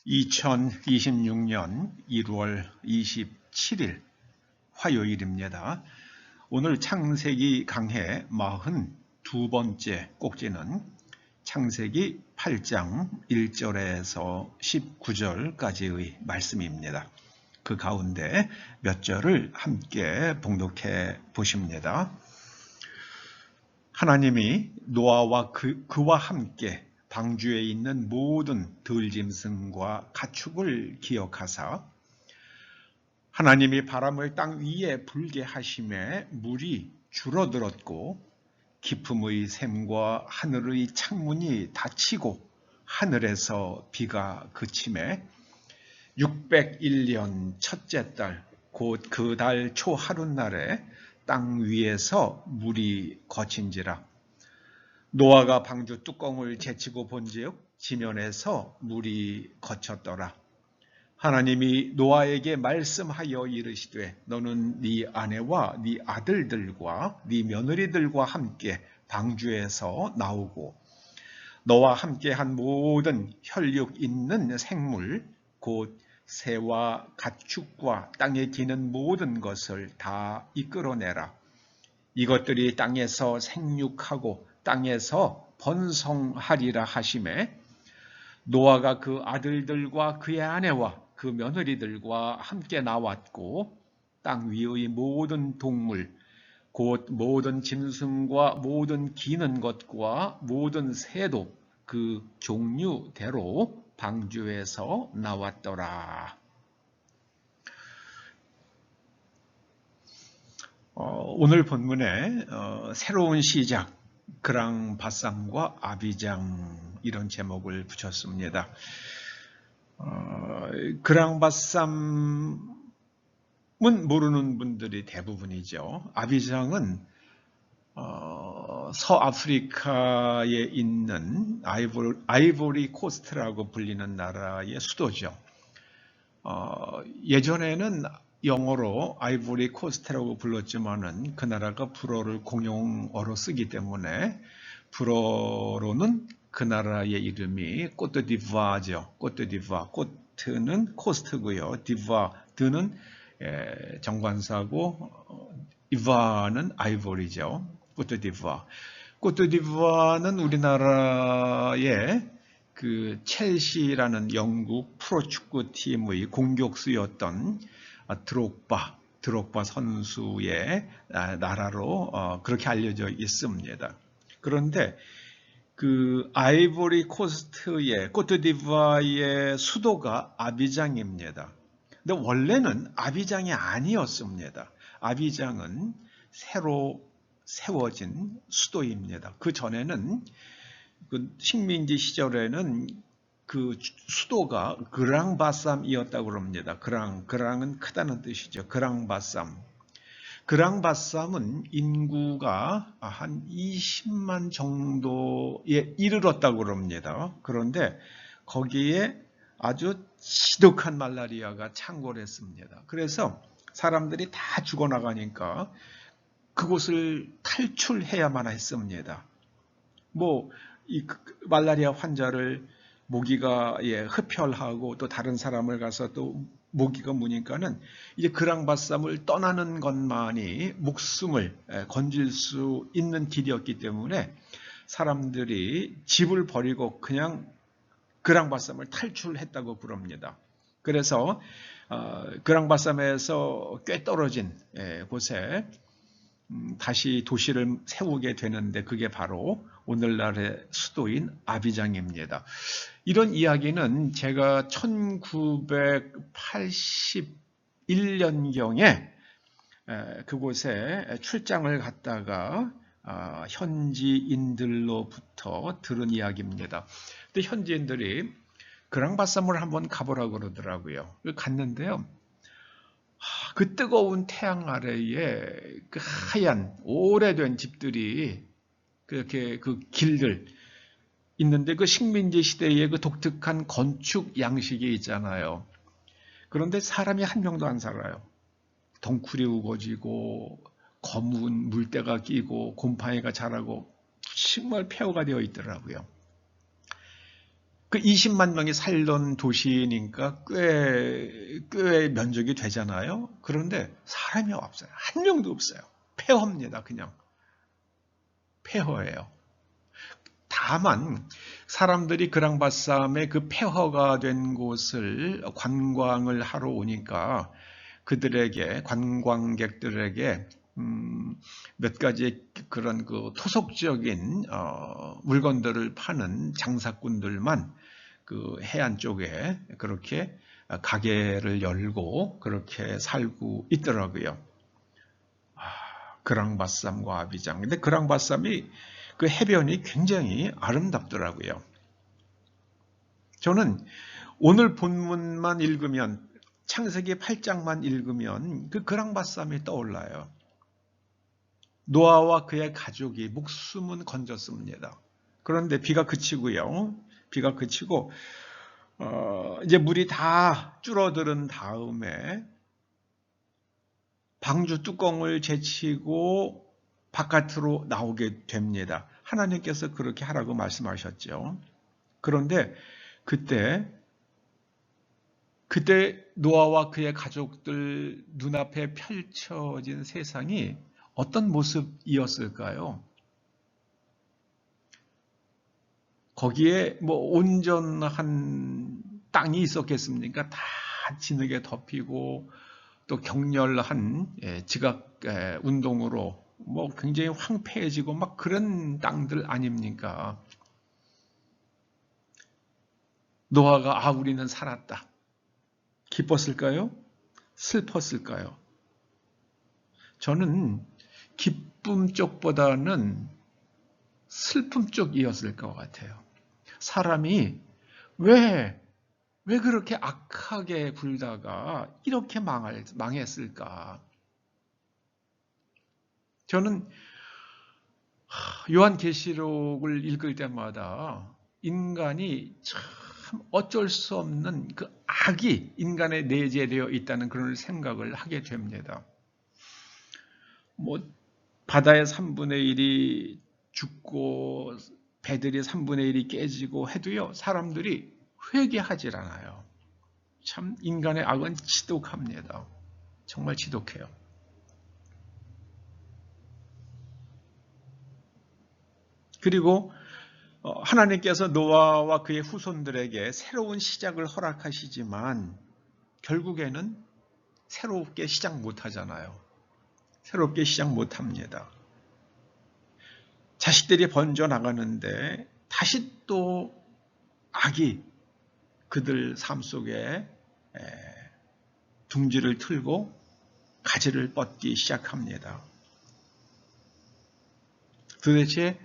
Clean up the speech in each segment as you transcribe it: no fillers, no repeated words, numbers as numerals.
2026년 1월 27일 화요일입니다. 오늘 창세기 강해 42번째 꼭지는 창세기 8장 1절에서 19절까지의 말씀입니다. 그 가운데 몇 절을 함께 봉독해 보십니다. 하나님이 노아와 그와 함께 방주에 있는 모든 들짐승과 가축을 기억하사 하나님이 바람을 땅 위에 불게 하심에 물이 줄어들었고 기품의 샘과 하늘의 창문이 닫히고 하늘에서 비가 그침에 601년 첫째 달 곧 그 달 초하룻날에 땅 위에서 물이 거친지라. 노아가 방주 뚜껑을 제치고 본즉 지면에서 물이 거쳤더라. 하나님이 노아에게 말씀하여 이르시되 너는 네 아내와 네 아들들과 네 며느리들과 함께 방주에서 나오고 너와 함께한 모든 혈육 있는 생물 곧 새와 가축과 땅에 기는 모든 것을 다 이끌어내라. 이것들이 땅에서 생육하고 땅에서 번성하리라 하시매 노아가 그 아들들과 그의 아내와 그 며느리들과 함께 나왔고 땅 위의 모든 동물 곧 모든 짐승과 모든 기는 것과 모든 새도 그 종류대로 방주에서 나왔더라. 오늘 본문에 새로운 시작 그랑바쌈과 아비장 이런 제목을 붙였습니다. 그랑바쌈은 모르는 분들이 대부분이죠. 아비장은 서아프리카에 있는 아이보리 코스트라고 불리는 나라의 수도죠. 예전에는 영어로 아이보리 코스트라고 불렀지만은 그 나라가 불어를 공용어로 쓰기 때문에 불어로는 그 나라의 이름이 꼬트디부아죠. 꼬트디부아. 꼬트는 코스트고요. 디부아드는 정관사고 이부아는 아이보리죠. 꼬트디부아. 꼬트디부아는 우리나라의 그 첼시라는 영국 프로축구 팀의 공격수였던 드록바 선수의 나라로 그렇게 알려져 있습니다. 그런데 그 아이보리 코스트의 코트디부아의 수도가 아비장입니다. 근데 원래는 아비장이 아니었습니다. 아비장은 새로 세워진 수도입니다. 그 전에는 그 식민지 시절에는 그 수도가 그랑바쌈이었다고 합니다. 그랑은 크다는 뜻이죠. 그랑바쌈. 그랑바쌈은 인구가 한 20만 정도에 이르렀다고 합니다. 그런데 거기에 아주 지독한 말라리아가 창궐했습니다. 그래서 사람들이 다 죽어나가니까 그곳을 탈출해야만 했습니다. 이 말라리아 환자를 모기가 흡혈하고 또 다른 사람을 가서 또 모기가 무니까는 이제 그랑바쌈을 떠나는 것만이 목숨을 건질 수 있는 길이었기 때문에 사람들이 집을 버리고 그냥 그랑바쌈을 탈출했다고 부릅니다. 그래서 그랑바쌈에서 꽤 떨어진 곳에 다시 도시를 세우게 되는데 그게 바로 오늘날의 수도인 아비장입니다. 이런 이야기는 제가 1981년경에 그곳에 출장을 갔다가 현지인들로부터 들은 이야기입니다. 근데 현지인들이 그랑바쌈을 한번 가보라고 그러더라고요. 갔는데요. 그 뜨거운 태양 아래에 그 하얀 오래된 집들이 그렇게 그 길들 있는데 그 식민지 시대의 그 독특한 건축 양식이 있잖아요. 그런데 사람이 한 명도 안 살아요. 덩쿨이 우거지고 검은 물때가 끼고 곰팡이가 자라고 정말 폐허가 되어 있더라고요. 그 20만 명이 살던 도시니까 꽤 면적이 되잖아요. 그런데 사람이 없어요. 한 명도 없어요. 폐허입니다. 그냥 폐허예요. 다만 사람들이 그랑바쌈의 그 폐허가 된 곳을 관광을 하러 오니까 그들에게 관광객들에게 몇 가지 그런 그 토속적인 물건들을 파는 장사꾼들만 그 해안 쪽에 그렇게 가게를 열고 그렇게 살고 있더라고요. 그랑바쌈과 아비장. 근데 그랑바쌈이 그 해변이 굉장히 아름답더라고요. 저는 오늘 본문만 읽으면 창세기 8장만 읽으면 그 그랑바쌈이 떠올라요. 노아와 그의 가족이 목숨은 건졌습니다. 그런데 비가 그치고요. 비가 그치고 이제 물이 다 줄어드는 다음에 방주 뚜껑을 제치고 바깥으로 나오게 됩니다. 하나님께서 그렇게 하라고 말씀하셨죠. 그런데 그때 노아와 그의 가족들 눈앞에 펼쳐진 세상이 어떤 모습이었을까요? 거기에 뭐 온전한 땅이 있었겠습니까? 다 진흙에 덮이고 또 격렬한 지각 운동으로 뭐 굉장히 황폐해지고 막 그런 땅들 아닙니까? 노아가 우리는 살았다. 기뻤을까요? 슬펐을까요? 저는 기쁨 쪽보다는 슬픔 쪽이었을 것 같아요. 사람이 왜 그렇게 악하게 굴다가 이렇게 망했을까? 저는 요한계시록을 읽을 때마다 인간이 참 어쩔 수 없는 그 악이 인간에 내재되어 있다는 그런 생각을 하게 됩니다. 뭐 바다의 3분의 1이 죽고 배들이 3분의 1이 깨지고 해도요, 사람들이 회개하질 않아요. 참 인간의 악은 지독합니다. 정말 지독해요. 그리고 하나님께서 노아와 그의 후손들에게 새로운 시작을 허락하시지만 결국에는 새롭게 시작 못하잖아요. 새롭게 시작 못합니다. 자식들이 번져나가는데 다시 또 악이 그들 삶 속에 둥지를 틀고 가지를 뻗기 시작합니다. 도대체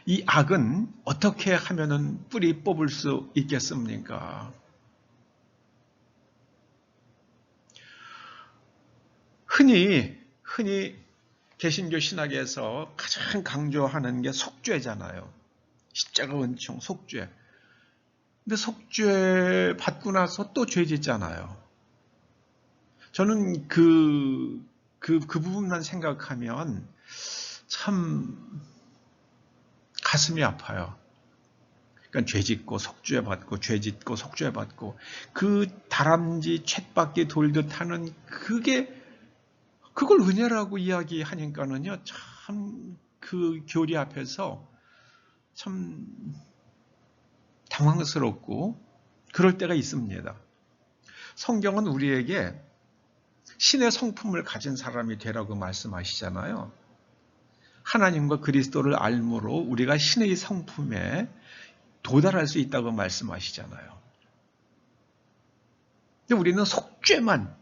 이 악은 어떻게 하면은 뿌리 뽑을 수 있겠습니까? 흔히 개신교 신학에서 가장 강조하는 게 속죄잖아요. 십자가 은총, 속죄. 근데 속죄 받고 나서 또 죄 짓잖아요. 저는 그 부분만 생각하면 참 가슴이 아파요. 그러니까 죄 짓고 속죄 받고 죄 짓고 속죄 받고 그 다람쥐 쳇바퀴 돌듯 하는 그걸 은혜라고 이야기하니까는요, 참 그 교리 앞에서 참 당황스럽고 그럴 때가 있습니다. 성경은 우리에게 신의 성품을 가진 사람이 되라고 말씀하시잖아요. 하나님과 그리스도를 알므로 우리가 신의 성품에 도달할 수 있다고 말씀하시잖아요. 근데 우리는 속죄만,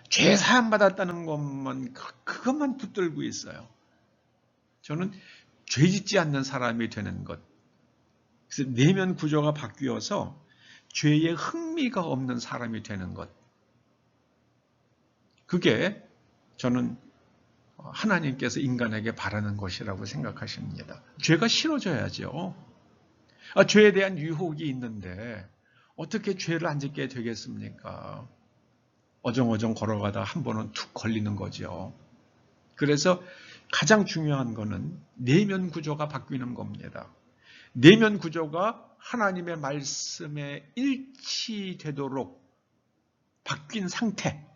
죄 사함 받았다는 것만, 그것만 붙들고 있어요. 저는 죄 짓지 않는 사람이 되는 것. 그래서 내면 구조가 바뀌어서 죄에 흥미가 없는 사람이 되는 것. 그게 저는 하나님께서 인간에게 바라는 것이라고 생각하십니다. 죄가 싫어져야죠. 죄에 대한 유혹이 있는데 어떻게 죄를 안 짓게 되겠습니까? 어정어정 걸어가다 한 번은 툭 걸리는 거죠. 그래서 가장 중요한 거는 내면 구조가 바뀌는 겁니다. 내면 구조가 하나님의 말씀에 일치되도록 바뀐 상태,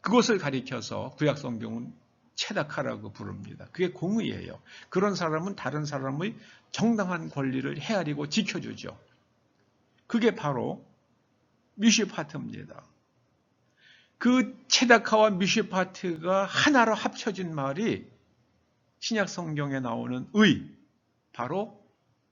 그것을 가리켜서 구약성경은 체다카라고 부릅니다. 그게 공의예요. 그런 사람은 다른 사람의 정당한 권리를 헤아리고 지켜주죠. 그게 바로 미슈파트입니다. 그 체다카와 미슈파트가 하나로 합쳐진 말이 신약 성경에 나오는 의, 바로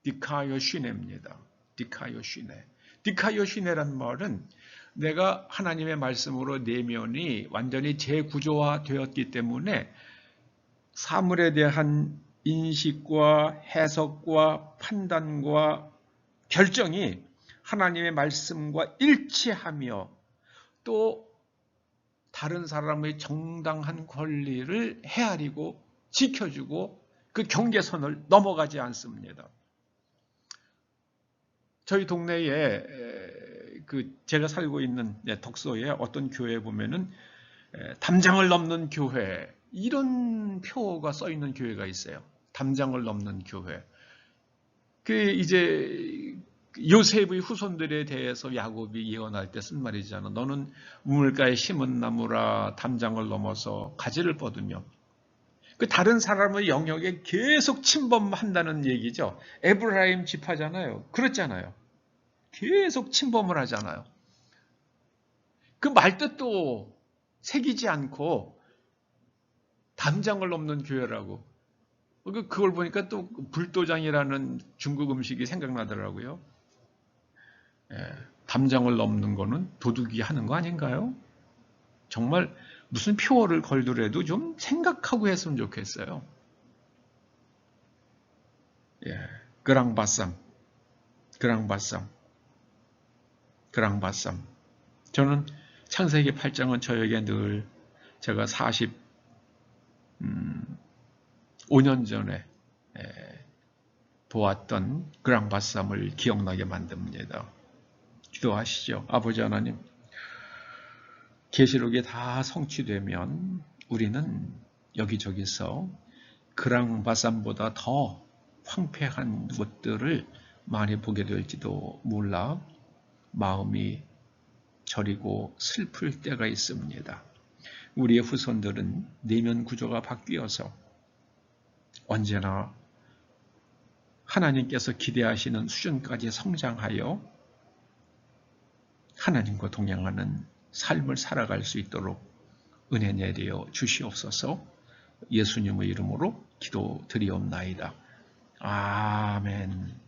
디카요시네입니다. 디카요시네. 디카요시네란 말은 내가 하나님의 말씀으로 내면이 완전히 재구조화되었기 때문에 사물에 대한 인식과 해석과 판단과 결정이 하나님의 말씀과 일치하며 또 다른 사람의 정당한 권리를 헤아리고 지켜주고 그 경계선을 넘어가지 않습니다. 저희 동네에 제가 살고 있는 독서에 어떤 교회에 보면은 담장을 넘는 교회, 이런 표가 써 있는 교회가 있어요. 담장을 넘는 교회. 이제 요셉의 후손들에 대해서 야곱이 예언할 때 쓴 말이잖아. 너는 우물가에 심은 나무라 담장을 넘어서 가지를 뻗으며, 그 다른 사람의 영역에 계속 침범한다는 얘기죠. 에브라임 지파잖아요. 그렇잖아요. 계속 침범을 하잖아요. 그 말뜻도 새기지 않고 담장을 넘는 교회라고. 그걸 보니까 또 불도장이라는 중국 음식이 생각나더라고요. 담장을 넘는 거는 도둑이 하는 거 아닌가요? 정말 무슨 표어를 걸더라도 좀 생각하고 했으면 좋겠어요. 그랑바쌈. 저는 창세기 8장은 저에게 늘 제가 45년 전에 보았던 그랑바쌈을 기억나게 만듭니다. 기도하시죠. 아버지 하나님, 계시록이 다 성취되면 우리는 여기저기서 그랑바쌈보다 더 황폐한 것들을 많이 보게 될지도 몰라 마음이 저리고 슬플 때가 있습니다. 우리의 후손들은 내면 구조가 바뀌어서 언제나 하나님께서 기대하시는 수준까지 성장하여 하나님과 동행하는 삶을 살아갈 수 있도록 은혜 내려 주시옵소서. 예수님의 이름으로 기도드리옵나이다. 아멘.